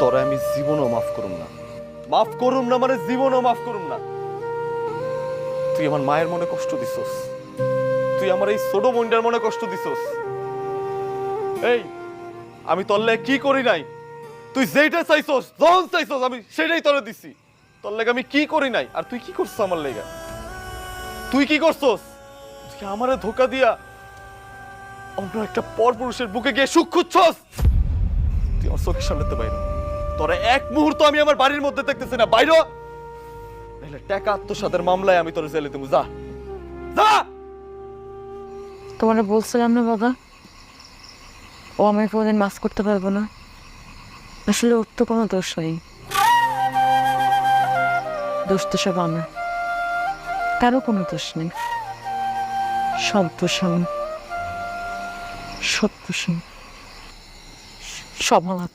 তোরে আমি জীবনও মাফ করুম না। মাফ করুম না মানে জীবনও মাফ করুম না। তুই আমার মায়ের মনে কষ্ট দিছস, তুই আমার এই ছোট বোনটার মনে কষ্ট দিছস। এই আমি তোর লেগে কি করি নাই? তুই যেটা চাইছস, যখন চাইছস আমি সেটাই তোরে দিছি। তোর লেগে আমি কি করি নাই? আর তুই কি করছিস আমার লেগে? তুই কি করছস? তুই আমারে ধোকা দিয়া অন্য একটা পরপুরুষের বুকে গিয়ে সুখ খুঁজছস। তুই আমার চোখের সামনেতে বাইরে। তোরা এক মুহূর্ত আমি আমার বাড়ির মধ্যে দেখতেছি না, বাইরে। নাহলে টাকা আত্মসাতের মামলায় আমি তোর জেলে দেবো। যা যা। তোমার বলছিলাম না বাবা, ও আমায় কোনোদিন মাফ করতে পারবো না। আসলে ওর তো কোনো দোষ নেই, দোষ তো সব আমার। কারো কোনো দোষ নেই, সব দোষ আমার, সব দোষ আমার, সব আমার।